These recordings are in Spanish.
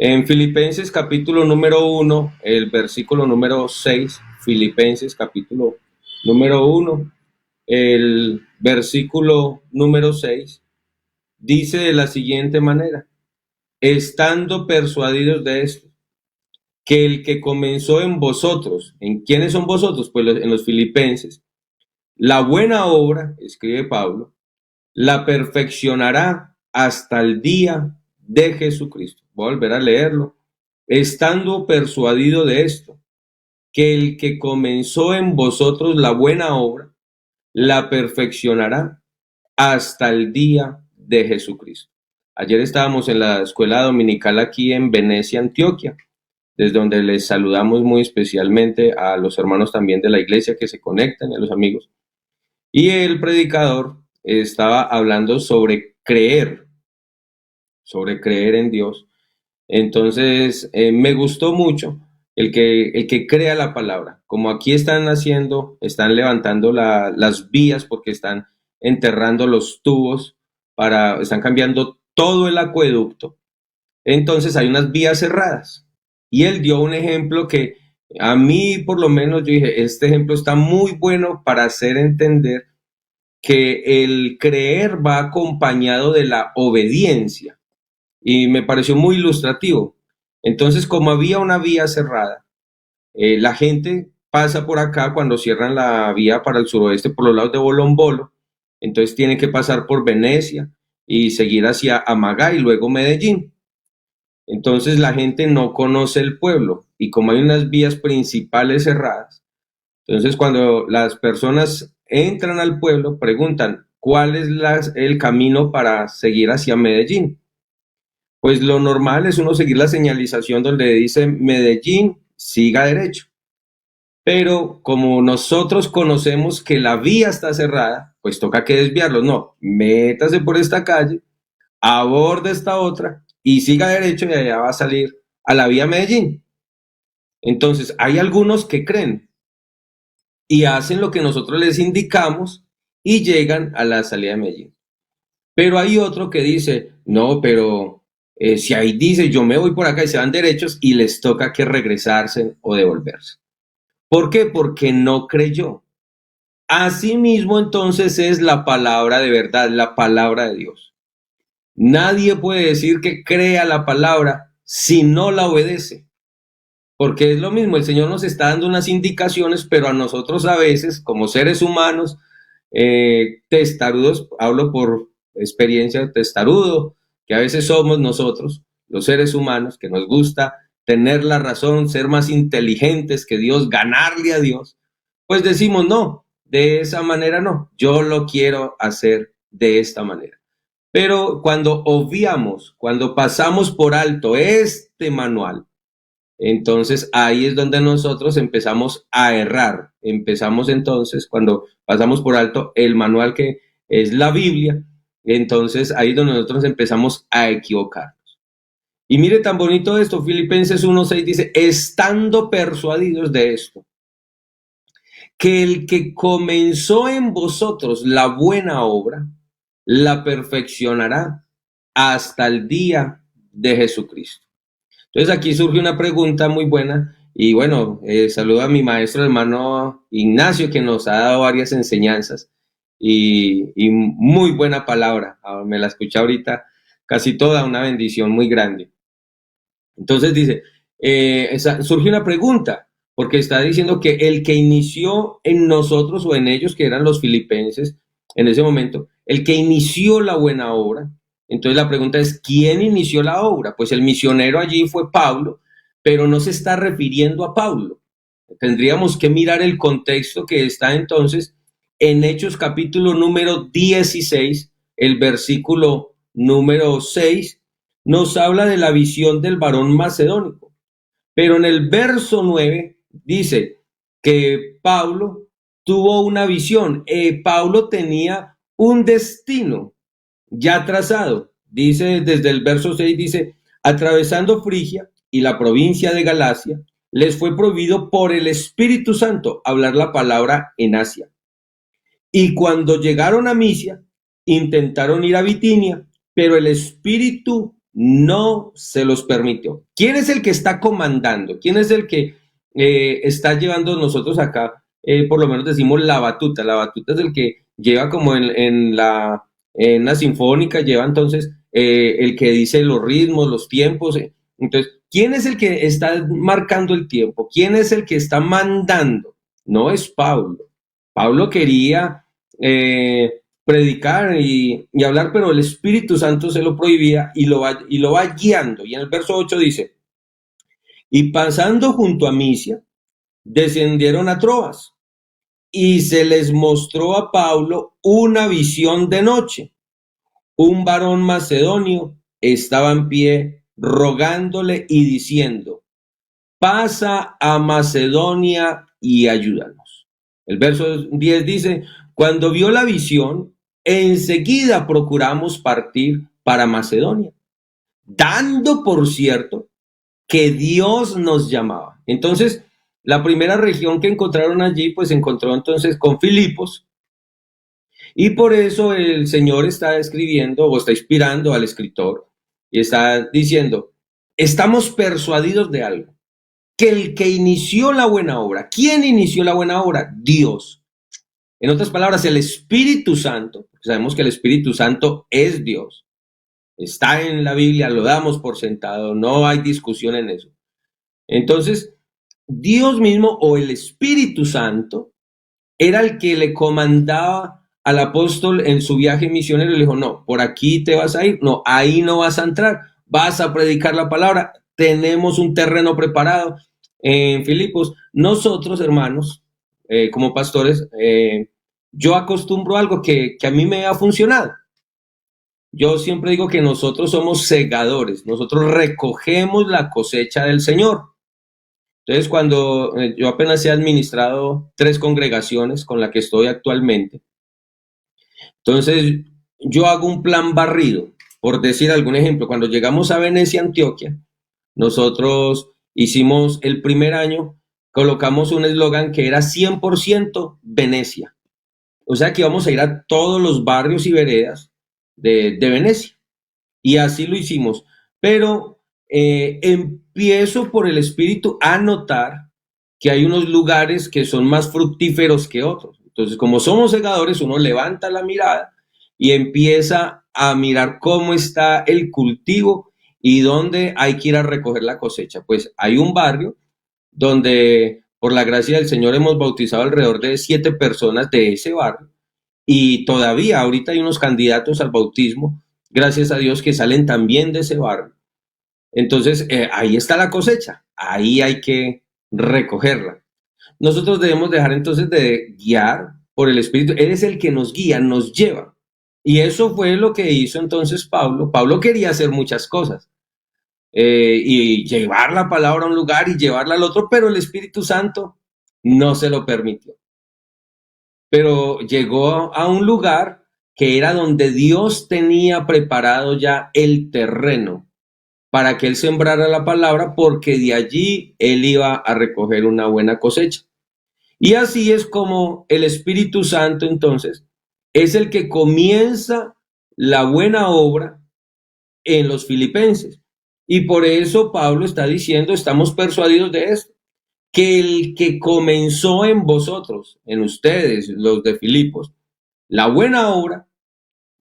En Filipenses capítulo número 1, el versículo número 6, Filipenses capítulo número 1, el versículo número 6, dice de la siguiente manera: estando persuadidos de esto, que el que comenzó en vosotros, ¿en quiénes son vosotros? Pues en los filipenses, la buena obra, escribe Pablo, la perfeccionará hasta el día de Jesucristo. Voy a volver a leerlo. Estando persuadido de esto, que el que comenzó en vosotros la buena obra, la perfeccionará hasta el día de Jesucristo. Ayer estábamos en la escuela dominical aquí en Venecia, Antioquia, desde donde les saludamos muy especialmente a los hermanos también de la iglesia que se conectan, a los amigos. Y el predicador estaba hablando sobre creer en Dios. Entonces, me gustó mucho el que crea la palabra. Como aquí están haciendo, están levantando las vías porque están enterrando los tubos están cambiando todo el acueducto. Entonces hay unas vías cerradas. Y él dio un ejemplo que a mí, por lo menos, yo dije, este ejemplo está muy bueno para hacer entender que el creer va acompañado de la obediencia y me pareció muy ilustrativo. Entonces, como había una vía cerrada, la gente pasa por acá cuando cierran la vía para el suroeste por los lados de Bolombolo, entonces tienen que pasar por Venecia y seguir hacia Amagá y luego Medellín. Entonces la gente no conoce el pueblo y como hay unas vías principales cerradas, entonces cuando las personas entran al pueblo preguntan cuál es el camino para seguir hacia Medellín. Pues lo normal es uno seguir la señalización donde dice Medellín, siga derecho. Pero como nosotros conocemos que la vía está cerrada, pues toca que desviarlo. No, métase por esta calle, aborde esta otra y siga derecho y allá va a salir a la vía Medellín. Entonces, hay algunos que creen y hacen lo que nosotros les indicamos y llegan a la salida de Medellín. Pero hay otro que dice, no, pero si ahí dice yo me voy por acá y se van derechos y les toca que regresarse o devolverse. ¿Por qué? Porque no creyó. Asimismo, entonces es la palabra de verdad, la palabra de Dios. Nadie puede decir que crea la palabra si no la obedece. Porque es lo mismo, el Señor nos está dando unas indicaciones, pero a nosotros a veces, como seres humanos, testarudos, hablo por experiencia testarudo, que a veces somos nosotros, los seres humanos, que nos gusta tener la razón, ser más inteligentes que Dios, ganarle a Dios, pues decimos no, de esa manera no, yo lo quiero hacer de esta manera. Pero cuando obviamos, cuando pasamos por alto este manual, entonces ahí es donde nosotros empezamos a errar. Empezamos entonces, cuando pasamos por alto el manual que es la Biblia, entonces ahí es donde nosotros empezamos a equivocarnos. Y mire tan bonito esto, Filipenses 1:6 dice, estando persuadidos de esto, que el que comenzó en vosotros la buena obra, la perfeccionará hasta el día de Jesucristo. Entonces aquí surge una pregunta muy buena y bueno, saludo a mi maestro hermano Ignacio que nos ha dado varias enseñanzas y muy buena palabra. Me la escuché ahorita casi toda, una bendición muy grande. Entonces dice, surge una pregunta porque está diciendo que el que inició en nosotros o en ellos, que eran los filipenses en ese momento, el que inició la buena obra, entonces la pregunta es, ¿quién inició la obra? Pues el misionero allí fue Pablo, pero no se está refiriendo a Pablo. Tendríamos que mirar el contexto que está entonces en Hechos capítulo número 16, el versículo número 6, nos habla de la visión del varón macedónico. Pero en el verso 9 dice que Pablo tuvo una visión. Pablo tenía un destino ya trazado. Dice desde el verso 6, dice, atravesando Frigia y la provincia de Galacia, les fue prohibido por el Espíritu Santo hablar la palabra en Asia. Y cuando llegaron a Misia, intentaron ir a Bitinia, pero el Espíritu no se los permitió. ¿Quién es el que está comandando? ¿Quién es el que está llevando nosotros acá? Por lo menos decimos la batuta. La batuta es el que lleva como en la sinfónica, lleva entonces el que dice los ritmos, los tiempos. Entonces, ¿quién es el que está marcando el tiempo? ¿Quién es el que está mandando? No es Pablo. Pablo quería predicar y hablar, pero el Espíritu Santo se lo prohibía y lo va guiando. Y en el verso 8 dice, y pasando junto a Misia, descendieron a Troas y se les mostró a Pablo una visión de noche. Un varón macedonio estaba en pie rogándole y diciendo, pasa a Macedonia y ayúdanos. El verso 10 dice, cuando vio la visión, enseguida procuramos partir para Macedonia, dando por cierto que Dios nos llamaba. Entonces, la primera región que encontraron allí, pues encontró entonces con Filipos, y por eso el Señor está escribiendo o está inspirando al escritor y está diciendo, estamos persuadidos de algo, que el que inició la buena obra, ¿quién inició la buena obra? Dios. En otras palabras, el Espíritu Santo, sabemos que el Espíritu Santo es Dios, está en la Biblia, lo damos por sentado, no hay discusión en eso. Entonces, Dios mismo o el Espíritu Santo era el que le comandaba al apóstol en su viaje misionero y le dijo, no, por aquí te vas a ir, no, ahí no vas a entrar, vas a predicar la palabra, tenemos un terreno preparado en Filipos. Nosotros, hermanos, como pastores, yo acostumbro algo que a mí me ha funcionado. Yo siempre digo que nosotros somos segadores, nosotros recogemos la cosecha del Señor. Entonces, cuando yo apenas he administrado 3 congregaciones con la que estoy actualmente, entonces yo hago un plan barrido, por decir algún ejemplo. Cuando llegamos a Venecia, Antioquia, nosotros hicimos el primer año, colocamos un eslogan que era 100% Venecia. O sea que íbamos a ir a todos los barrios y veredas de Venecia. Y así lo hicimos. Pero empiezo por el Espíritu a notar que hay unos lugares que son más fructíferos que otros. Entonces, como somos segadores, uno levanta la mirada y empieza a mirar cómo está el cultivo y dónde hay que ir a recoger la cosecha. Pues hay un barrio donde, por la gracia del Señor, hemos bautizado alrededor de 7 personas de ese barrio. Y todavía ahorita hay unos candidatos al bautismo, gracias a Dios, que salen también de ese barrio. Entonces, ahí está la cosecha, ahí hay que recogerla. Nosotros debemos dejar entonces de guiar por el Espíritu. Él es el que nos guía, nos lleva. Y eso fue lo que hizo entonces Pablo. Pablo quería hacer muchas cosas y llevar la palabra a un lugar y llevarla al otro, pero el Espíritu Santo no se lo permitió. Pero llegó a un lugar que era donde Dios tenía preparado ya el terreno para que él sembrara la palabra, porque de allí él iba a recoger una buena cosecha. Y así es como el Espíritu Santo entonces es el que comienza la buena obra en los filipenses. Y por eso Pablo está diciendo, estamos persuadidos de esto, que el que comenzó en vosotros, en ustedes, los de Filipos, la buena obra,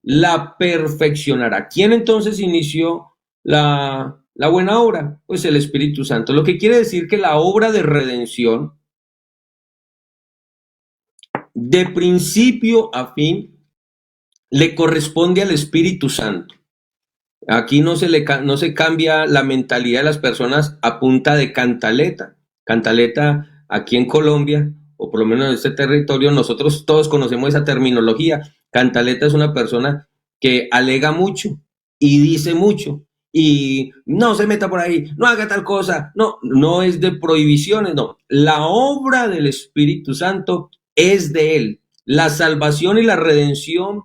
la perfeccionará. ¿Quién entonces inició la buena obra? Pues el Espíritu Santo. Lo que quiere decir que la obra de redención, de principio a fin, le corresponde al Espíritu Santo. Aquí no se cambia la mentalidad de las personas a punta de cantaleta. Cantaleta aquí en Colombia, o por lo menos en este territorio, nosotros todos conocemos esa terminología. Cantaleta es una persona que alega mucho y dice mucho y no se meta por ahí, no haga tal cosa, no es de prohibiciones, no. La obra del Espíritu Santo es de él. La salvación y la redención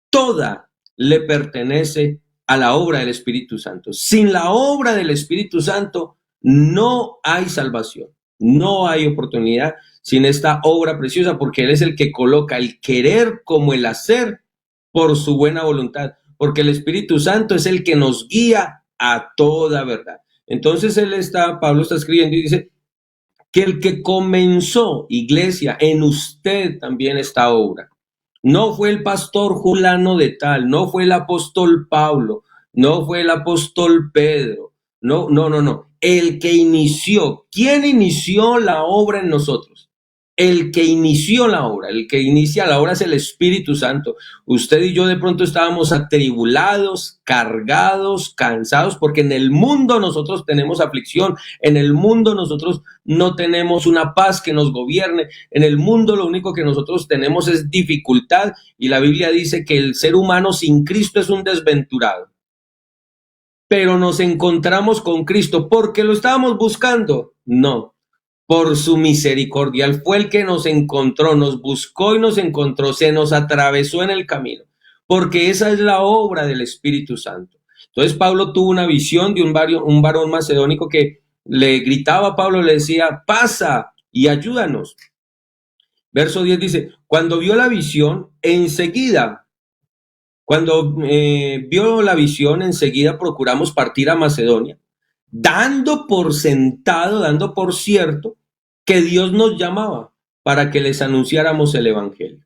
toda le pertenece a la obra del Espíritu Santo. Sin la obra del Espíritu Santo no hay salvación, no hay oportunidad sin esta obra preciosa, porque Él es el que coloca el querer como el hacer por su buena voluntad, porque el Espíritu Santo es el que nos guía a toda verdad. Entonces Pablo está escribiendo y dice que el que comenzó, iglesia, en usted también esta obra. No fue el pastor Julano de tal, no fue el apóstol Pablo, no fue el apóstol Pedro, no. El que inició, ¿quién inició la obra en nosotros? El que inició la obra, el que inicia la obra es el Espíritu Santo. Usted y yo de pronto estábamos atribulados, cargados, cansados, porque en el mundo nosotros tenemos aflicción, en el mundo nosotros no tenemos una paz que nos gobierne, en el mundo lo único que nosotros tenemos es dificultad, y la Biblia dice que el ser humano sin Cristo es un desventurado. Pero nos encontramos con Cristo porque lo estábamos buscando. No, por su misericordia. Él fue el que nos encontró, nos buscó y nos encontró, se nos atravesó en el camino, porque esa es la obra del Espíritu Santo. Entonces Pablo tuvo una visión de un varón macedónico que le gritaba a Pablo, le decía, pasa y ayúdanos. Verso 10 dice, cuando vio la visión, enseguida procuramos partir a Macedonia, dando por sentado, dando por cierto, que Dios nos llamaba para que les anunciáramos el Evangelio.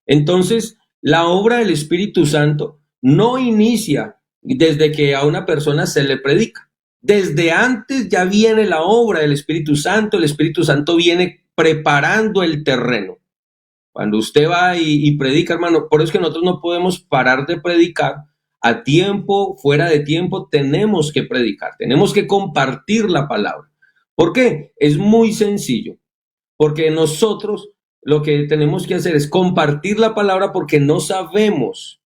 Entonces, la obra del Espíritu Santo no inicia desde que a una persona se le predica. Desde antes ya viene la obra del Espíritu Santo. El Espíritu Santo viene preparando el terreno. Cuando usted va y predica, hermano, por eso es que nosotros no podemos parar de predicar. A tiempo, fuera de tiempo, tenemos que predicar, tenemos que compartir la palabra. ¿Por qué? Es muy sencillo, porque nosotros lo que tenemos que hacer es compartir la palabra porque no sabemos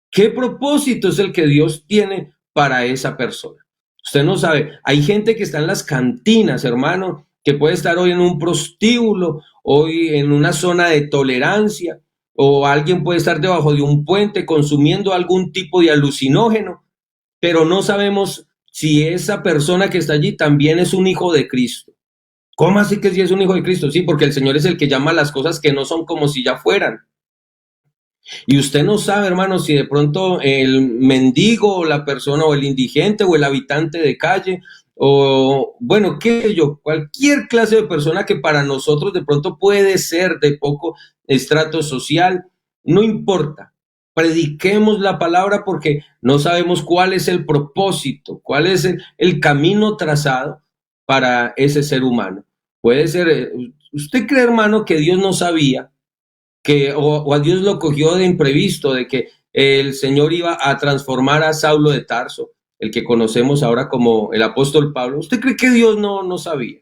qué propósito es el que Dios tiene para esa persona. Usted no sabe, hay gente que está en las cantinas, hermano, que puede estar hoy en un prostíbulo, hoy en una zona de tolerancia, o alguien puede estar debajo de un puente consumiendo algún tipo de alucinógeno, pero no sabemos si esa persona que está allí también es un hijo de Cristo. ¿Cómo así que sí es un hijo de Cristo? Sí, porque el Señor es el que llama las cosas que no son como si ya fueran. Y usted no sabe, hermano, si de pronto el mendigo o la persona o el indigente o el habitante de calle o, bueno, qué sé yo, cualquier clase de persona que para nosotros de pronto puede ser de poco estrato social, no importa. Prediquemos la palabra porque no sabemos cuál es el propósito, cuál es el camino trazado para ese ser humano. Puede ser, ¿usted cree, hermano, que Dios no sabía o a Dios lo cogió de imprevisto, de que el Señor iba a transformar a Saulo de Tarso, el que conocemos ahora como el apóstol Pablo? ¿Usted cree que Dios no sabía?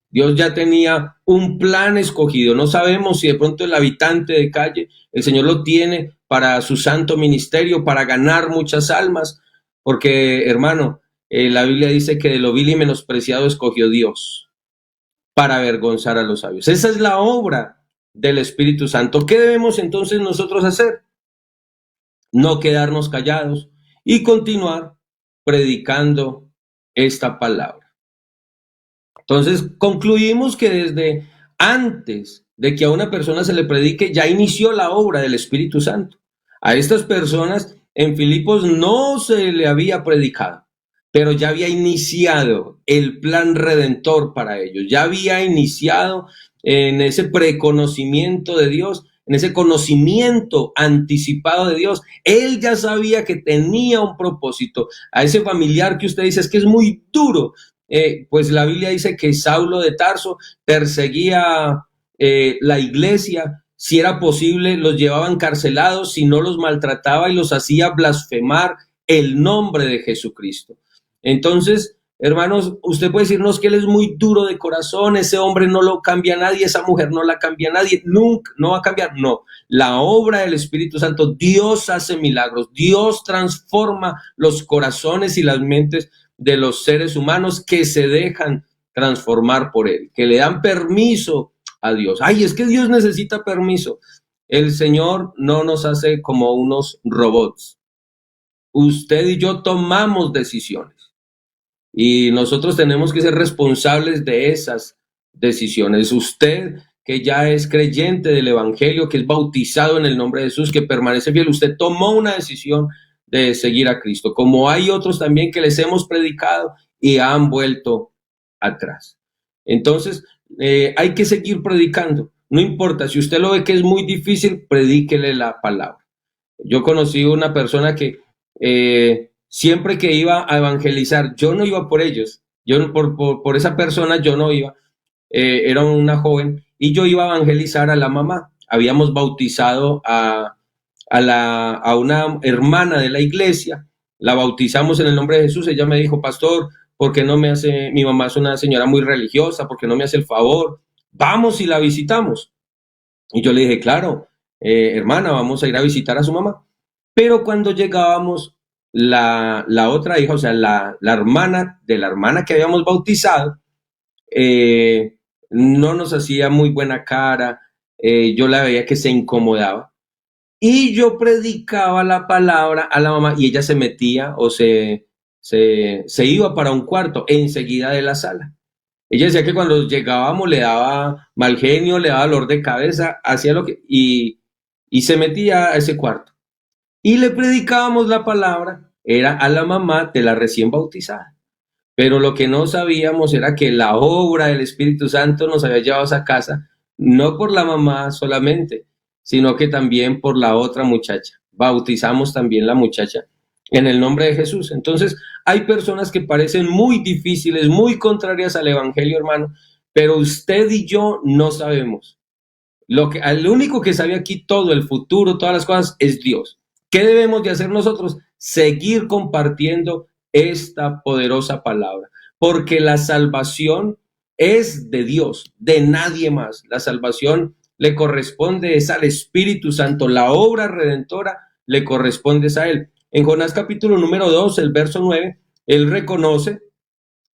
Dios ya tenía un plan escogido. No sabemos si de pronto el habitante de calle, el Señor lo tiene para su santo ministerio, para ganar muchas almas, porque, hermano, la Biblia dice que de lo vil y menospreciado escogió Dios para avergonzar a los sabios. Esa es la obra del Espíritu Santo. ¿Qué debemos entonces nosotros hacer? No quedarnos callados y continuar predicando esta palabra. Entonces concluimos que desde antes de que a una persona se le predique, ya inició la obra del Espíritu Santo. A estas personas en Filipos no se le había predicado, pero ya había iniciado el plan redentor para ellos, ya había iniciado en ese preconocimiento de Dios, en ese conocimiento anticipado de Dios. Él ya sabía que tenía un propósito. A ese familiar que usted dice es que es muy duro, pues la Biblia dice que Saulo de Tarso perseguía la iglesia. Si era posible, los llevaba encarcelados, si no los maltrataba y los hacía blasfemar el nombre de Jesucristo. Entonces, hermanos, usted puede decirnos que él es muy duro de corazón, ese hombre no lo cambia nadie, esa mujer no la cambia nadie, nunca, no va a cambiar. No, la obra del Espíritu Santo, Dios hace milagros, Dios transforma los corazones y las mentes de los seres humanos que se dejan transformar por él, que le dan permiso a Dios. Ay, es que Dios necesita permiso. El Señor no nos hace como unos robots. Usted y yo tomamos decisiones y nosotros tenemos que ser responsables de esas decisiones. Usted que ya es creyente del Evangelio, que es bautizado en el nombre de Jesús, que permanece fiel, usted tomó una decisión de seguir a Cristo, como hay otros también que les hemos predicado y han vuelto atrás. Entonces, hay que seguir predicando. No importa, si usted lo ve que es muy difícil, predíquele la palabra. Yo conocí una persona que siempre que iba a evangelizar, yo no iba por ellos, yo por esa persona yo no iba, era una joven, y yo iba a evangelizar a la mamá. Habíamos bautizado a una hermana de la iglesia, la bautizamos en el nombre de Jesús. Ella me dijo: pastor, ¿por qué no me hace, mi mamá es una señora muy religiosa, ¿por qué no me hace el favor? Vamos y la visitamos. Y yo le dije: claro, hermana, vamos a ir a visitar a su mamá. Pero cuando llegábamos, la otra hija, o sea, la hermana de la hermana que habíamos bautizado, no nos hacía muy buena cara, yo la veía que se incomodaba. Y yo predicaba la palabra a la mamá y ella se metía o se iba para un cuarto enseguida de la sala. Ella decía que cuando llegábamos le daba mal genio, le daba dolor de cabeza, hacía lo que... y se metía a ese cuarto. Y le predicábamos la palabra, era a la mamá de la recién bautizada. Pero lo que no sabíamos era que la obra del Espíritu Santo nos había llevado a esa casa, no por la mamá solamente, sino que también por la otra muchacha. Bautizamos también la muchacha en el nombre de Jesús. Entonces, hay personas que parecen muy difíciles, muy contrarias al Evangelio, hermano, pero usted y yo no sabemos. El único que sabe aquí todo, el futuro, todas las cosas, es Dios. ¿Qué debemos de hacer nosotros? Seguir compartiendo esta poderosa palabra, porque la salvación es de Dios, de nadie más. La salvación le corresponde es al Espíritu Santo, la obra redentora le corresponde a Él. En Jonás capítulo número 2, el verso 9, Él reconoce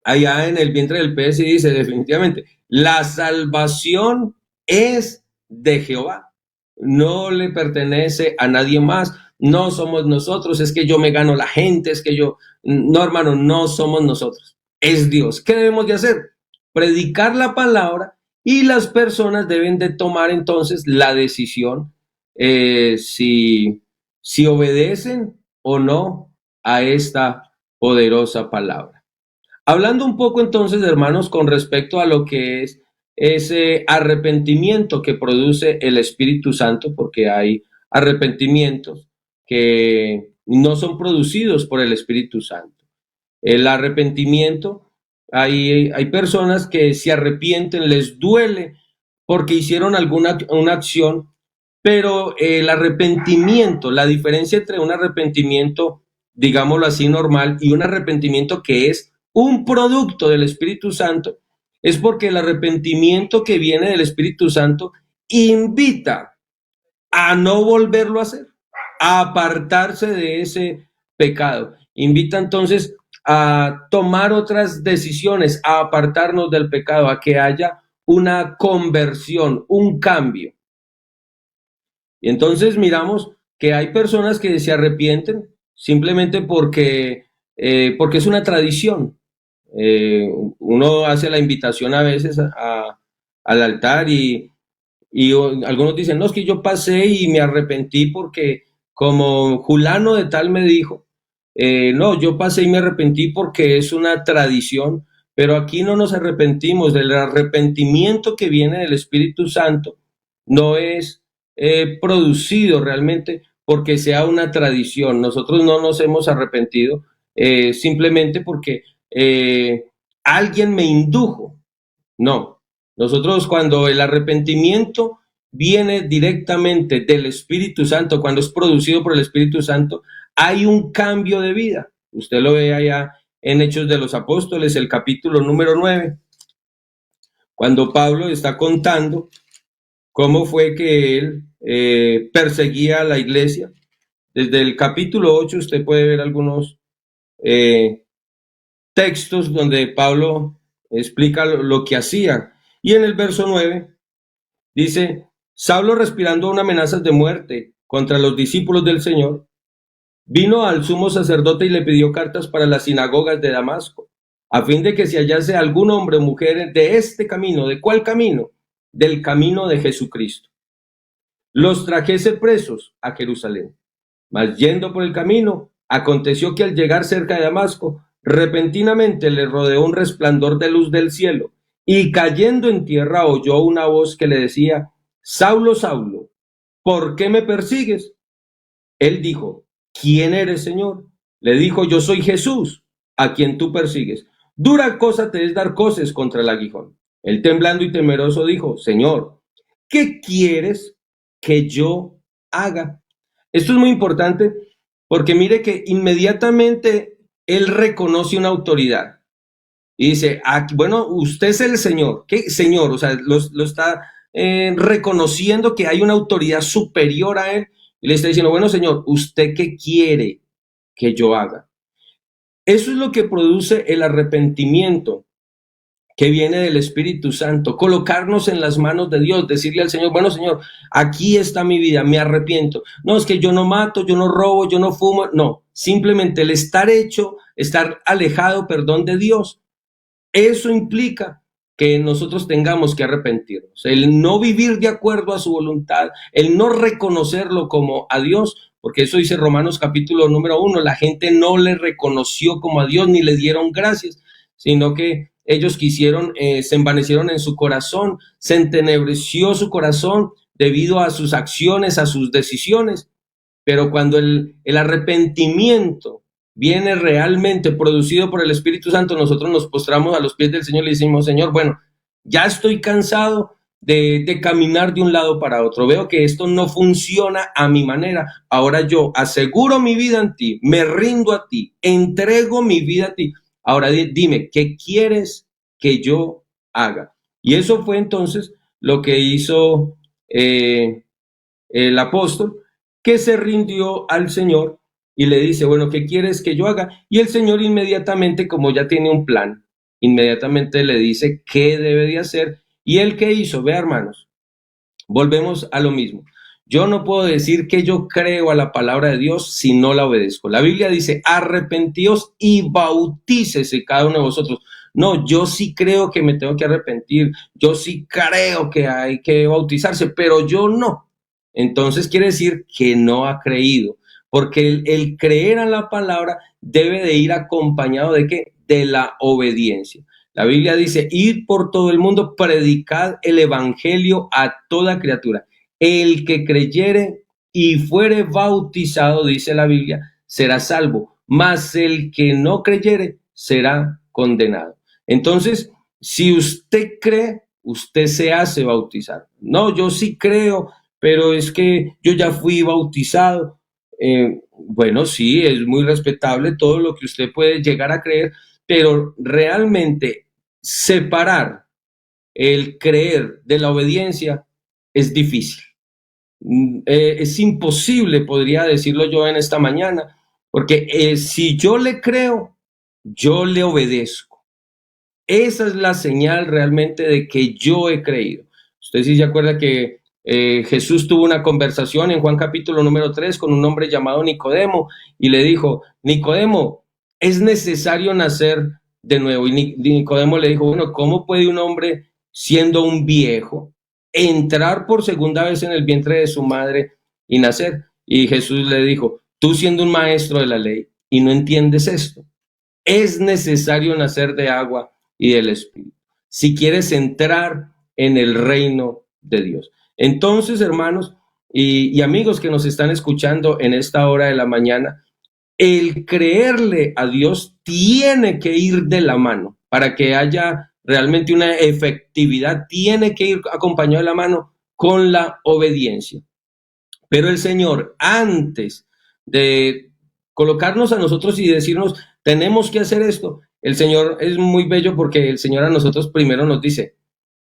allá en el vientre del pez y dice definitivamente: la salvación es de Jehová, no le pertenece a nadie más, no somos nosotros, es que yo me gano la gente, es que yo, no, hermano, no somos nosotros, es Dios. ¿Qué debemos de hacer? Predicar la palabra, y las personas deben de tomar entonces la decisión si obedecen o no a esta poderosa palabra. Hablando un poco entonces, hermanos, con respecto a lo que es ese arrepentimiento que produce el Espíritu Santo, porque hay arrepentimientos que no son producidos por el Espíritu Santo. El arrepentimiento, hay personas que se arrepienten, les duele porque hicieron una acción, pero el arrepentimiento, la diferencia entre un arrepentimiento, digámoslo así, normal, y un arrepentimiento que es un producto del Espíritu Santo, es porque el arrepentimiento que viene del Espíritu Santo invita a no volverlo a hacer, a apartarse de ese pecado. Invita entonces a tomar otras decisiones, a apartarnos del pecado, a que haya una conversión, un cambio. Y entonces miramos que hay personas que se arrepienten simplemente porque es una tradición. Uno hace la invitación a veces al altar y algunos dicen: no, es que yo pasé y me arrepentí porque como Julano de tal me dijo. No, yo pasé y me arrepentí porque es una tradición, pero aquí no nos arrepentimos. Del arrepentimiento que viene del Espíritu Santo no es producido realmente porque sea una tradición. Nosotros no nos hemos arrepentido simplemente porque alguien me indujo. No, nosotros, cuando el arrepentimiento viene directamente del Espíritu Santo, cuando es producido por el Espíritu Santo, hay un cambio de vida. Usted lo ve allá en Hechos de los Apóstoles, el capítulo número 9, cuando Pablo está contando cómo fue que él perseguía a la iglesia. Desde el capítulo 8 usted puede ver algunos textos donde Pablo explica lo que hacía. Y en el verso 9 dice: Saulo, respirando una amenaza de muerte contra los discípulos del Señor, vino al sumo sacerdote y le pidió cartas para las sinagogas de Damasco, a fin de que si hallase algún hombre o mujer de este camino. ¿De cuál camino? Del camino de Jesucristo. Los trajese presos a Jerusalén. Mas yendo por el camino, Aconteció que al llegar cerca de Damasco, repentinamente le rodeó un resplandor de luz del cielo, y cayendo en tierra oyó una voz que le decía: Saulo, Saulo, ¿por qué me persigues? Él dijo: ¿Quién eres, Señor? Le dijo: Yo soy Jesús, a quien tú persigues. Dura cosa te es dar coces contra el aguijón. Él, temblando y temeroso, dijo: Señor, ¿qué quieres que yo haga? Esto es muy importante porque mire que inmediatamente él reconoce una autoridad y dice: bueno, usted es el Señor. ¿Qué Señor? O sea, lo está reconociendo que hay una autoridad superior a él y le está diciendo: bueno, Señor, ¿usted qué quiere que yo haga? Eso es lo que produce el arrepentimiento que viene del Espíritu Santo, colocarnos en las manos de Dios, decirle al Señor: bueno, Señor, aquí está mi vida, me arrepiento. No, es que yo no mato, yo no robo, yo no fumo. No, simplemente el estar alejado, perdón, de Dios. Eso implica que nosotros tengamos que arrepentirnos, el no vivir de acuerdo a su voluntad, el no reconocerlo como a Dios, porque eso dice Romanos capítulo número 1, la gente no le reconoció como a Dios ni le dieron gracias, sino que ellos quisieron, se envanecieron en su corazón, se entenebreció su corazón debido a sus acciones, a sus decisiones. Pero cuando el arrepentimiento viene realmente producido por el Espíritu Santo, nosotros nos postramos a los pies del Señor y le decimos: Señor, bueno, ya estoy cansado de caminar de un lado para otro. Veo que esto no funciona a mi manera. Ahora yo aseguro mi vida en ti, me rindo a ti, entrego mi vida a ti. Ahora dime, ¿qué quieres que yo haga? Y eso fue entonces lo que hizo el apóstol, que se rindió al Señor y le dice: bueno, ¿qué quieres que yo haga? Y el Señor inmediatamente, como ya tiene un plan, inmediatamente le dice qué debe de hacer. ¿Y él qué hizo? Ve, hermanos, volvemos a lo mismo. Yo no puedo decir que yo creo a la palabra de Dios si no la obedezco. La Biblia dice: arrepentíos y bautícese cada uno de vosotros. No, yo sí creo que me tengo que arrepentir, yo sí creo que hay que bautizarse, pero yo no. Entonces quiere decir que no ha creído, porque el creer a la palabra debe de ir acompañado de ¿qué? De la obediencia. La Biblia dice: id por todo el mundo, predicad el evangelio a toda criatura. El que creyere y fuere bautizado, dice la Biblia, será salvo, mas el que no creyere será condenado. Entonces, si usted cree, usted se hace bautizar. No, yo sí creo, pero es que yo ya fui bautizado. Bueno, sí, es muy respetable todo lo que usted puede llegar a creer, pero realmente separar el creer de la obediencia es difícil. Es imposible, podría decirlo yo en esta mañana, porque si yo le creo, yo le obedezco. Esa es la señal realmente de que yo he creído. Usted sí se acuerda que Jesús tuvo una conversación en Juan capítulo número 3 con un hombre llamado Nicodemo y le dijo: Nicodemo, es necesario nacer de nuevo. Y Nicodemo le dijo: bueno, ¿cómo puede un hombre, siendo un viejo, entrar por segunda vez en el vientre de su madre y nacer? Y Jesús le dijo: tú, siendo un maestro de la ley y no entiendes esto, es necesario nacer de agua y del Espíritu si quieres entrar en el reino de Dios. Entonces, hermanos y amigos que nos están escuchando en esta hora de la mañana, el creerle a Dios tiene que ir de la mano para que haya realmente una efectividad, tiene que ir acompañado de la mano con la obediencia. Pero el Señor, antes de colocarnos a nosotros y decirnos: tenemos que hacer esto, el Señor es muy bello porque el Señor a nosotros primero nos dice: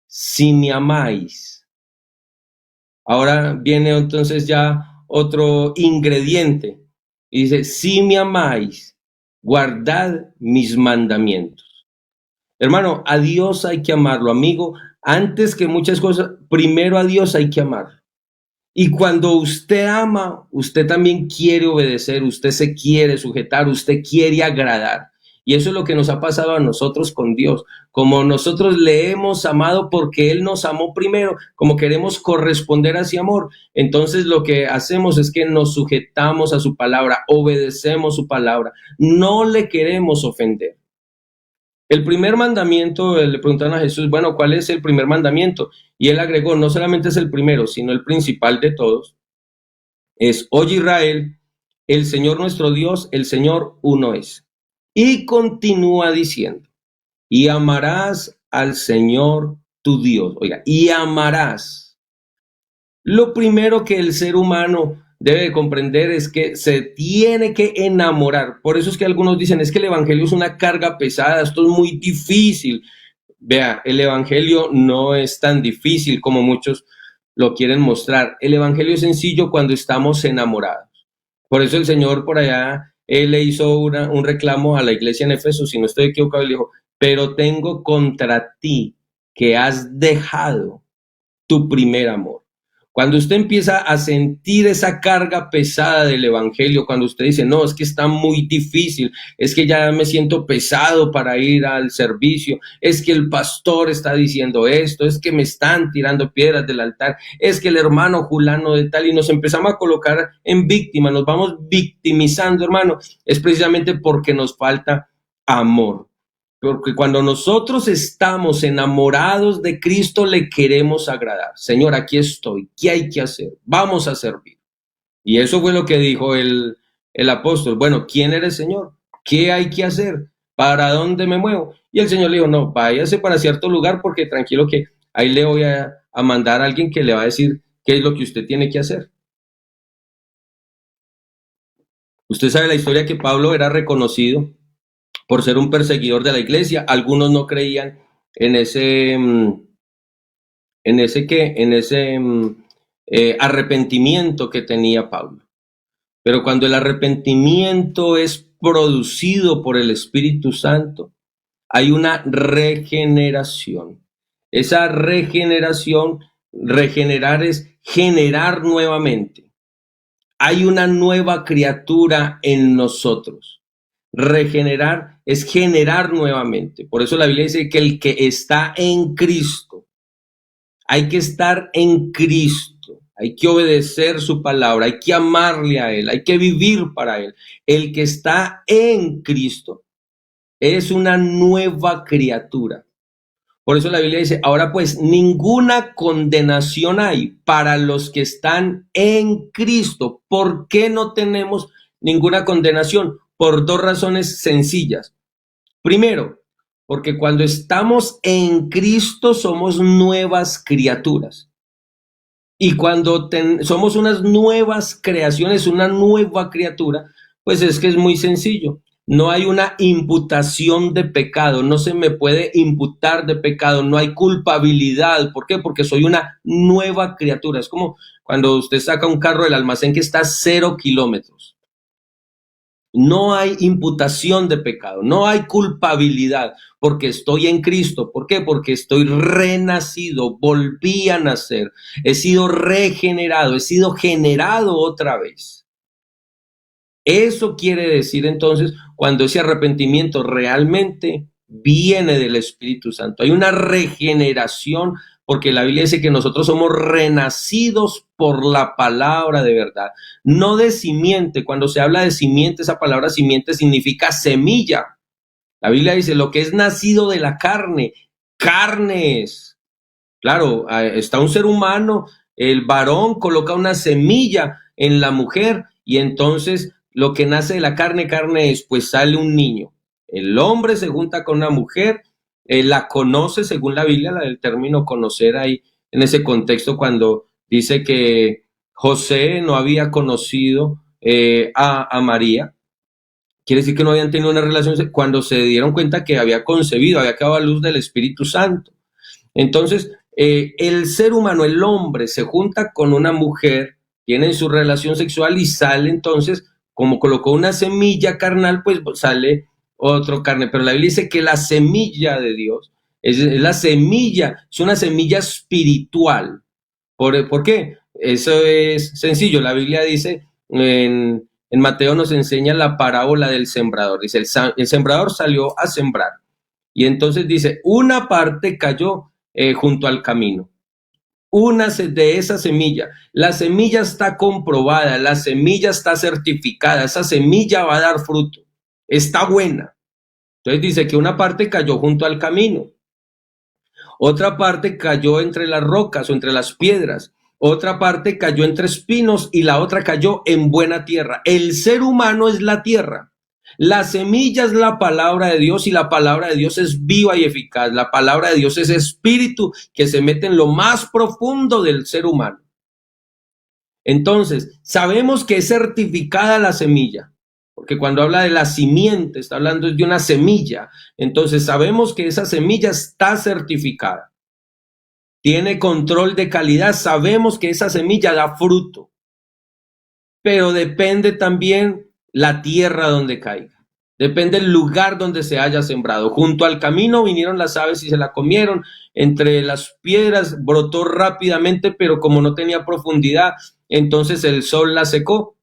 si me amáis. Ahora viene entonces ya otro ingrediente. Y dice: si me amáis, guardad mis mandamientos. Hermano, a Dios hay que amarlo, amigo. Antes que muchas cosas, primero a Dios hay que amarlo. Y cuando usted ama, usted también quiere obedecer, usted se quiere sujetar, usted quiere agradar. Y eso es lo que nos ha pasado a nosotros con Dios. Como nosotros le hemos amado porque Él nos amó primero, como queremos corresponder a ese amor, entonces lo que hacemos es que nos sujetamos a su palabra, obedecemos su palabra, no le queremos ofender. El primer mandamiento, le preguntaron a Jesús, bueno, ¿cuál es el primer mandamiento? Y él agregó, no solamente es el primero, sino el principal de todos, es, oye Israel, el Señor nuestro Dios, el Señor uno es. Y continúa diciendo, y amarás al Señor tu Dios. Oiga, y amarás. Lo primero que el ser humano debe de comprender es que se tiene que enamorar. Por eso es que algunos dicen, es que el evangelio es una carga pesada, esto es muy difícil. Vea, el evangelio no es tan difícil como muchos lo quieren mostrar. El evangelio es sencillo cuando estamos enamorados. Por eso el Señor por allá, él le hizo un reclamo a la iglesia en Éfeso, si no estoy equivocado, le dijo, pero tengo contra ti que has dejado tu primer amor. Cuando usted empieza a sentir esa carga pesada del evangelio, cuando usted dice, no, es que está muy difícil, es que ya me siento pesado para ir al servicio, es que el pastor está diciendo esto, es que me están tirando piedras del altar, es que el hermano Julano de tal, y nos empezamos a colocar en víctima, nos vamos victimizando, hermano, es precisamente porque nos falta amor. Porque cuando nosotros estamos enamorados de Cristo, le queremos agradar. Señor, aquí estoy. ¿Qué hay que hacer? Vamos a servir. Y eso fue lo que dijo el apóstol. Bueno, ¿quién eres, Señor? ¿Qué hay que hacer? ¿Para dónde me muevo? Y el Señor le dijo, no, váyase para cierto lugar porque tranquilo que ahí le voy a mandar a alguien que le va a decir qué es lo que usted tiene que hacer. Usted sabe la historia que Pablo era reconocido por ser un perseguidor de la iglesia. Algunos no creían en ese, arrepentimiento que tenía Pablo. Pero cuando el arrepentimiento es producido por el Espíritu Santo, hay una regeneración. Esa regeneración, regenerar es generar nuevamente. Hay una nueva criatura en nosotros. Regenerar es generar nuevamente. Por eso la Biblia dice que el que está en Cristo, hay que estar en Cristo, hay que obedecer su palabra, hay que amarle a Él, hay que vivir para Él. El que está en Cristo es una nueva criatura. Por eso la Biblia dice, ahora pues ninguna condenación hay para los que están en Cristo. ¿Por qué no tenemos ninguna condenación? Por dos razones sencillas. Primero, porque cuando estamos en Cristo somos nuevas criaturas. Y cuando somos unas nuevas creaciones, una nueva criatura, pues es que es muy sencillo. No hay una imputación de pecado, no se me puede imputar de pecado, no hay culpabilidad. ¿Por qué? Porque soy una nueva criatura. Es como cuando usted saca un carro del almacén que está a 0 kilómetros. No hay imputación de pecado, no hay culpabilidad, porque estoy en Cristo. ¿Por qué? Porque estoy renacido, volví a nacer, he sido regenerado, he sido generado otra vez. Eso quiere decir entonces cuando ese arrepentimiento realmente viene del Espíritu Santo. Hay una regeneración porque la Biblia dice que nosotros somos renacidos por la palabra de verdad, no de simiente. Cuando se habla de simiente, esa palabra simiente significa semilla. La Biblia dice lo que es nacido de la carne, carne es. Claro, está un ser humano, el varón coloca una semilla en la mujer y entonces lo que nace de la carne, carne es, pues sale un niño. El hombre se junta con una mujer, la conoce según la Biblia, el término conocer ahí en ese contexto cuando dice que José no había conocido a María. Quiere decir que no habían tenido una relación cuando se dieron cuenta que había concebido, había quedado a luz del Espíritu Santo. Entonces, el ser humano, el hombre, se junta con una mujer, tienen su relación sexual y sale entonces, como colocó una semilla carnal, pues sale otro carne. Pero la Biblia dice que la semilla de Dios es la semilla, es una semilla espiritual. ¿Por qué? Eso es sencillo. La Biblia dice en En Mateo nos enseña la parábola del sembrador. Dice, el sembrador salió a sembrar. Y entonces dice, una parte cayó junto al camino. Una de esa semilla, la semilla está comprobada, la semilla está certificada, esa semilla va a dar fruto, está buena. Entonces dice que una parte cayó junto al camino, otra parte cayó entre las rocas o entre las piedras, otra parte cayó entre espinos y la otra cayó en buena tierra. El ser humano es la tierra. La semilla es la palabra de Dios y la palabra de Dios es viva y eficaz. La palabra de Dios es espíritu que se mete en lo más profundo del ser humano. Entonces, sabemos que es certificada la semilla, porque cuando habla de la simiente, está hablando de una semilla. Entonces, sabemos que esa semilla está certificada. Tiene control de calidad, sabemos que esa semilla da fruto, pero depende también la tierra donde caiga. Depende el lugar donde se haya sembrado. Junto al camino vinieron las aves y se la comieron. Entre las piedras brotó rápidamente, pero como no tenía profundidad, entonces el sol la secó.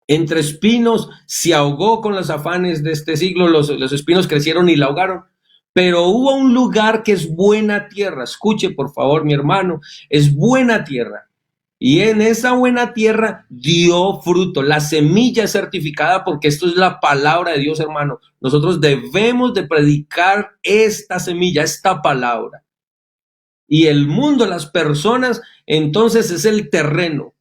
Entre espinos se ahogó con los afanes de este siglo. Los espinos crecieron y la ahogaron. Pero hubo un lugar que es buena tierra. Escuche, por favor, mi hermano, es buena tierra. Y en esa buena tierra dio fruto. La semilla es certificada porque esto es la palabra de Dios, hermano. Nosotros debemos de predicar esta semilla, esta palabra. Y el mundo, las personas, entonces es el terreno.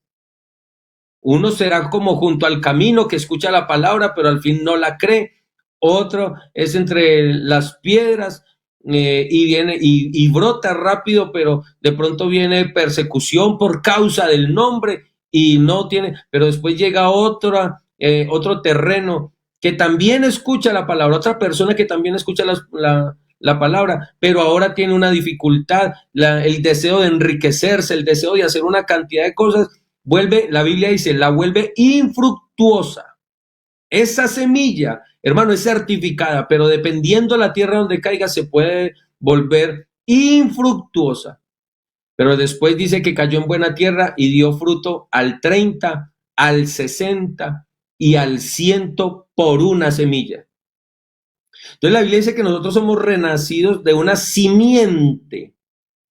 Uno será como junto al camino que escucha la palabra, pero al fin no la cree. Otro es entre las piedras. Y viene y brota rápido, pero de pronto viene persecución por causa del nombre y no tiene, pero después llega otro terreno que también escucha la palabra, otra persona que también escucha la palabra, pero ahora tiene una dificultad, el deseo de enriquecerse, el deseo de hacer una cantidad de cosas, la Biblia dice, la vuelve infructuosa. Esa semilla, hermano, es certificada, pero dependiendo de la tierra donde caiga, se puede volver infructuosa. Pero después dice que cayó en buena tierra y dio fruto al 30, al 60 y al 100 por una semilla. Entonces la Biblia dice que nosotros somos renacidos de una simiente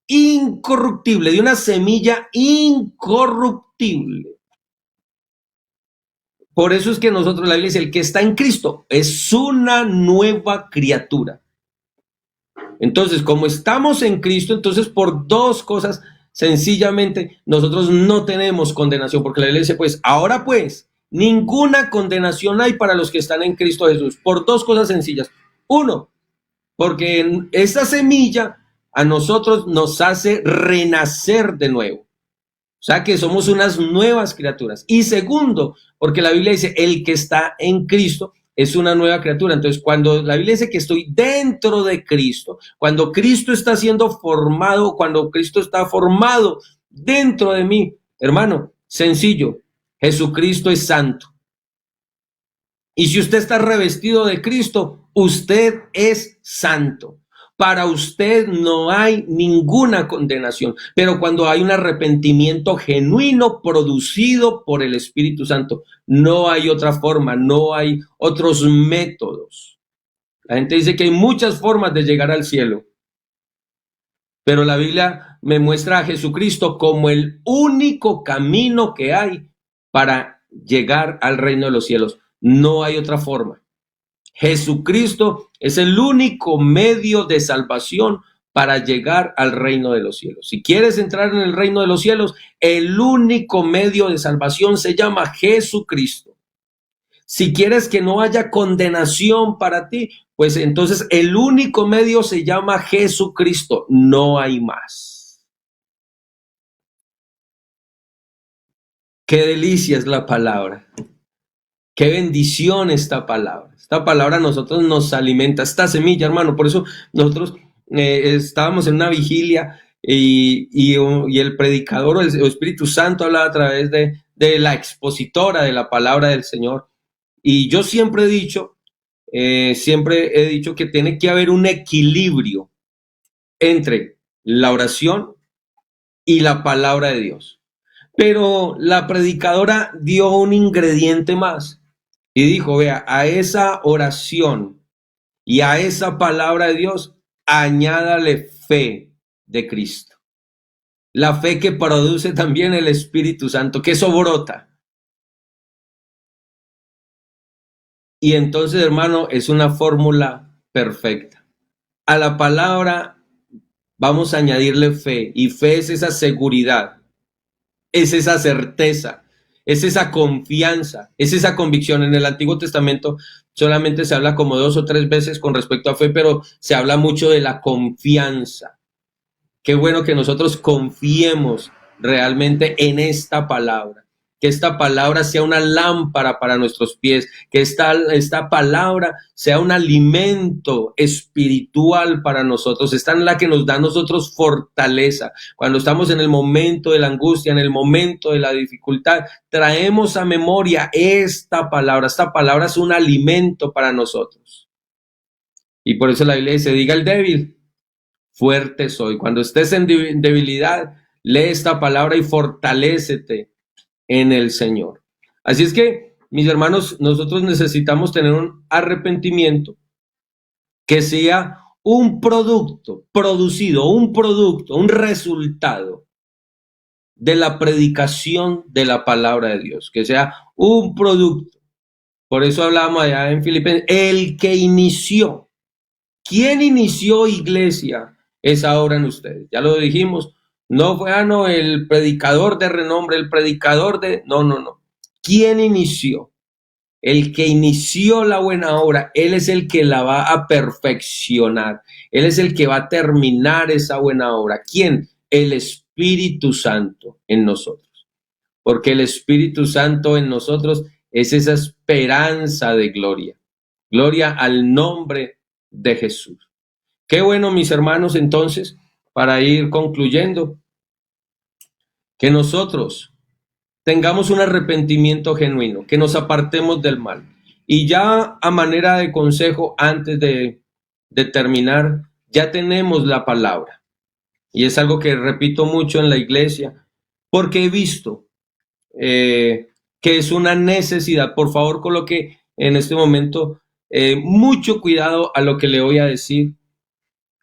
incorruptible, de una semilla incorruptible. Por eso es que nosotros, la Biblia dice, el que está en Cristo es una nueva criatura. Entonces, como estamos en Cristo, entonces por dos cosas, sencillamente, nosotros no tenemos condenación, porque la Biblia dice, pues, ahora pues, ninguna condenación hay para los que están en Cristo Jesús, por dos cosas sencillas. Uno, porque esta semilla a nosotros nos hace renacer de nuevo. O sea que somos unas nuevas criaturas. Y segundo, porque la Biblia dice, el que está en Cristo es una nueva criatura. Entonces, cuando la Biblia dice que estoy dentro de Cristo, cuando Cristo está siendo formado, cuando Cristo está formado dentro de mí, hermano, sencillo, Jesucristo es santo. Y si usted está revestido de Cristo, usted es santo. Para usted no hay ninguna condenación, pero cuando hay un arrepentimiento genuino producido por el Espíritu Santo, no hay otra forma, no hay otros métodos. La gente dice que hay muchas formas de llegar al cielo, pero la Biblia me muestra a Jesucristo como el único camino que hay para llegar al reino de los cielos. No hay otra forma. Jesucristo es el único medio de salvación para llegar al reino de los cielos. Si quieres entrar en el reino de los cielos, el único medio de salvación se llama Jesucristo. Si quieres que no haya condenación para ti, pues entonces el único medio se llama Jesucristo. No hay más. Qué delicia es la palabra. Qué bendición esta palabra. Esta palabra a nosotros nos alimenta, esta semilla, hermano. Por eso nosotros estábamos en una vigilia y el predicador o el Espíritu Santo hablaba a través de la expositora de la palabra del Señor. Y yo siempre he dicho que tiene que haber un equilibrio entre la oración y la palabra de Dios. Pero la predicadora dio un ingrediente más. Y dijo, vea, a esa oración y a esa palabra de Dios, añádale fe de Cristo. La fe que produce también el Espíritu Santo, que eso brota. Y entonces, hermano, es una fórmula perfecta. A la palabra vamos a añadirle fe, y fe es esa seguridad, es esa certeza, es esa confianza, es esa convicción. En el Antiguo Testamento solamente se habla como 2 o 3 veces con respecto a fe, pero se habla mucho de la confianza. Qué bueno que nosotros confiemos realmente en esta palabra, que esta palabra sea una lámpara para nuestros pies, que esta palabra sea un alimento espiritual para nosotros, esta es la que nos da a nosotros fortaleza. Cuando estamos en el momento de la angustia, en el momento de la dificultad, traemos a memoria esta palabra es un alimento para nosotros. Y por eso la Biblia dice, diga el débil, fuerte soy. Cuando estés en debilidad, lee esta palabra y fortalécete en el Señor. Así es que, mis hermanos, nosotros necesitamos tener un arrepentimiento que sea un producto producido, un resultado de la predicación de la palabra de Dios, que sea un producto. Por eso hablamos allá en Filipenses, el que inició. ¿Quién inició iglesia? Es ahora en ustedes. Ya lo dijimos, no fue, no, el predicador de renombre, el predicador de... No. ¿Quién inició? El que inició la buena obra, Él es el que la va a perfeccionar. Él es el que va a terminar esa buena obra. ¿Quién? El Espíritu Santo en nosotros. Porque el Espíritu Santo en nosotros es esa esperanza de gloria. Gloria al nombre de Jesús. Qué bueno, mis hermanos, entonces, para ir concluyendo, que nosotros tengamos un arrepentimiento genuino, que nos apartemos del mal. Y ya a manera de consejo, antes de terminar, ya tenemos la palabra. Y es algo que repito mucho en la iglesia, porque he visto que es una necesidad. Por favor, coloque en este momento mucho cuidado a lo que le voy a decir,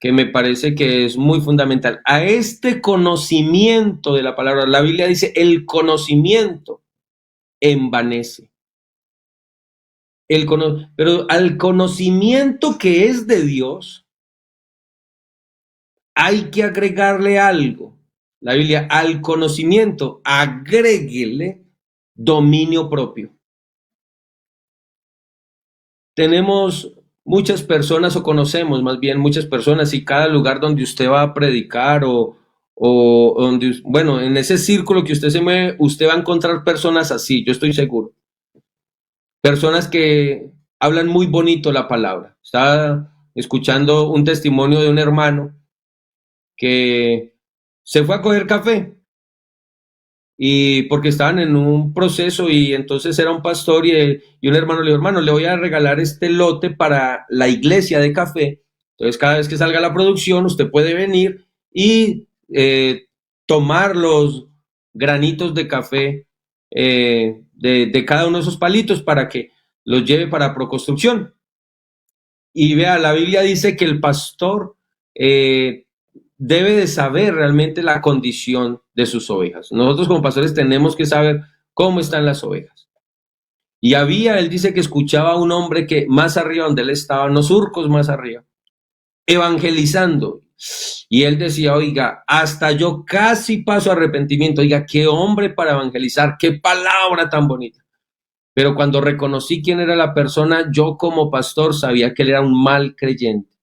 que me parece que es muy fundamental. A este conocimiento de la palabra, la Biblia dice, el conocimiento envanece. Pero al conocimiento que es de Dios, hay que agregarle algo. La Biblia, al conocimiento, agréguele dominio propio. Tenemos muchas personas, o conocemos más bien muchas personas, y cada lugar donde usted va a predicar o donde, bueno, en ese círculo que usted se mueve, usted va a encontrar personas así, yo estoy seguro. Personas que hablan muy bonito la palabra. Estaba escuchando un testimonio de un hermano que se fue a coger café y porque estaban en un proceso, y entonces era un pastor y un hermano le dijo, hermano, le voy a regalar este lote para la iglesia de café. Entonces cada vez que salga la producción usted puede venir y tomar los granitos de café de cada uno de esos palitos para que los lleve para Proconstrucción. Y vea, la Biblia dice que el pastor debe de saber realmente la condición de sus ovejas. Nosotros como pastores tenemos que saber cómo están las ovejas. Y él dice que escuchaba a un hombre que más arriba donde él estaba, en los surcos más arriba, evangelizando. Y él decía, oiga, hasta yo casi paso a arrepentimiento. Oiga, qué hombre para evangelizar, qué palabra tan bonita. Pero cuando reconocí quién era la persona, yo como pastor sabía que él era un mal creyente.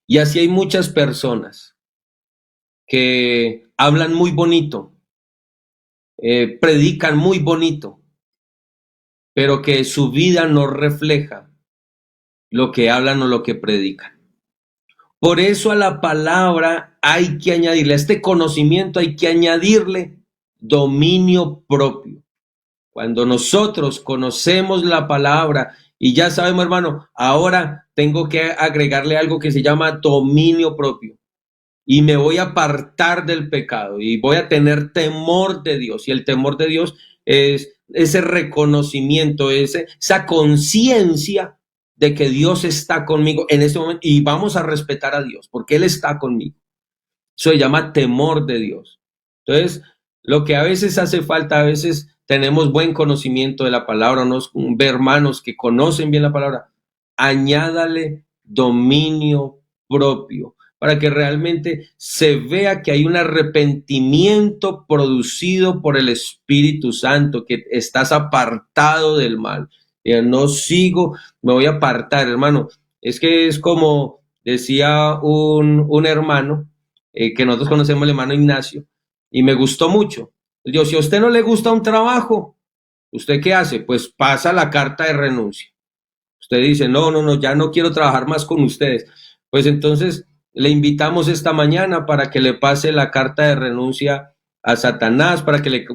Y así hay muchas personas que hablan muy bonito, predican muy bonito, pero que su vida no refleja lo que hablan o lo que predican. Por eso a la palabra hay que añadirle, a este conocimiento hay que añadirle dominio propio. Cuando nosotros conocemos la palabra y ya sabemos, hermano, ahora tengo que agregarle algo que se llama dominio propio. Y me voy a apartar del pecado y voy a tener temor de Dios. Y el temor de Dios es ese reconocimiento, esa conciencia de que Dios está conmigo en este momento y vamos a respetar a Dios porque Él está conmigo. Eso se llama temor de Dios. Entonces, lo que a veces hace falta, a veces tenemos buen conocimiento de la palabra, nos ve hermanos que conocen bien la palabra, añádale dominio propio para que realmente se vea que hay un arrepentimiento producido por el Espíritu Santo, que estás apartado del mal. No sigo, me voy a apartar, hermano. Es que es como decía un hermano, que nosotros conocemos, el hermano Ignacio, y me gustó mucho. Yo, si a usted no le gusta un trabajo, ¿usted qué hace? Pues pasa la carta de renuncia. Usted dice, no, ya no quiero trabajar más con ustedes. Pues entonces le invitamos esta mañana para que le pase la carta de renuncia a Satanás, para que le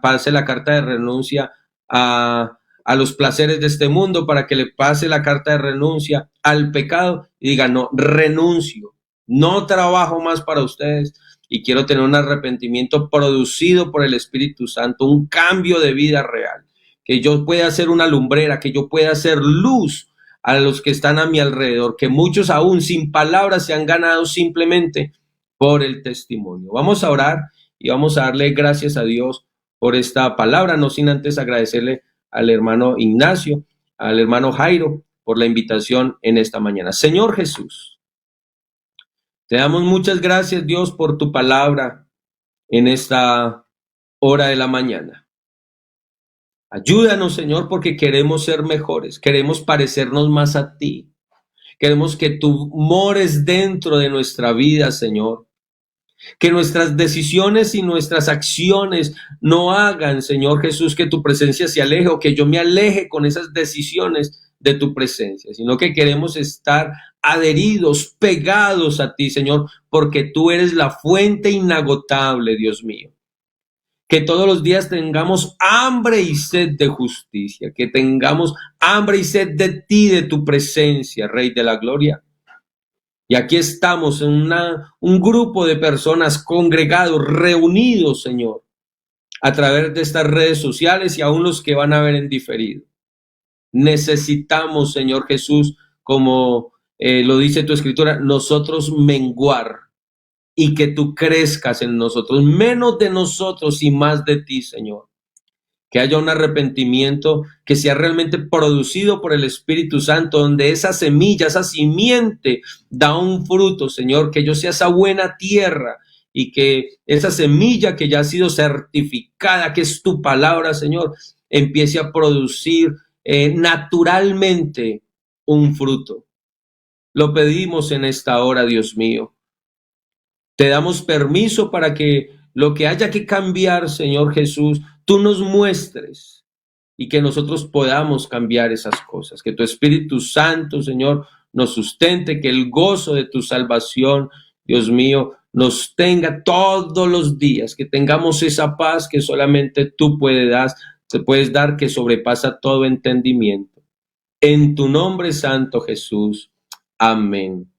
pase la carta de renuncia a los placeres de este mundo, para que le pase la carta de renuncia al pecado y diga, no, renuncio, no trabajo más para ustedes y quiero tener un arrepentimiento producido por el Espíritu Santo, un cambio de vida real, que yo pueda ser una lumbrera, que yo pueda hacer luz a los que están a mi alrededor, que muchos aún sin palabras se han ganado simplemente por el testimonio. Vamos a orar y vamos a darle gracias a Dios por esta palabra, no sin antes agradecerle al hermano Ignacio, al hermano Jairo, por la invitación en esta mañana. Señor Jesús, te damos muchas gracias, Dios, por tu palabra en esta hora de la mañana. Ayúdanos, Señor, porque queremos ser mejores, queremos parecernos más a ti. Queremos que tú mores dentro de nuestra vida, Señor. Que nuestras decisiones y nuestras acciones no hagan, Señor Jesús, que tu presencia se aleje o que yo me aleje con esas decisiones de tu presencia, sino que queremos estar adheridos, pegados a ti, Señor, porque tú eres la fuente inagotable, Dios mío. Que todos los días tengamos hambre y sed de justicia, que tengamos hambre y sed de ti, de tu presencia, Rey de la Gloria. Y aquí estamos en un grupo de personas congregados, reunidos, Señor, a través de estas redes sociales y aún los que van a ver en diferido. Necesitamos, Señor Jesús, como lo dice tu escritura, nosotros menguar y que tú crezcas en nosotros, menos de nosotros y más de ti, Señor. Que haya un arrepentimiento que sea realmente producido por el Espíritu Santo, donde esa semilla, esa simiente da un fruto, Señor, que yo sea esa buena tierra y que esa semilla que ya ha sido certificada, que es tu palabra, Señor, empiece a producir naturalmente un fruto. Lo pedimos en esta hora, Dios mío. Te damos permiso para que lo que haya que cambiar, Señor Jesús, tú nos muestres y que nosotros podamos cambiar esas cosas. Que tu Espíritu Santo, Señor, nos sustente, que el gozo de tu salvación, Dios mío, nos tenga todos los días, que tengamos esa paz que solamente tú puedes dar, que sobrepasa todo entendimiento. En tu nombre santo, Jesús. Amén.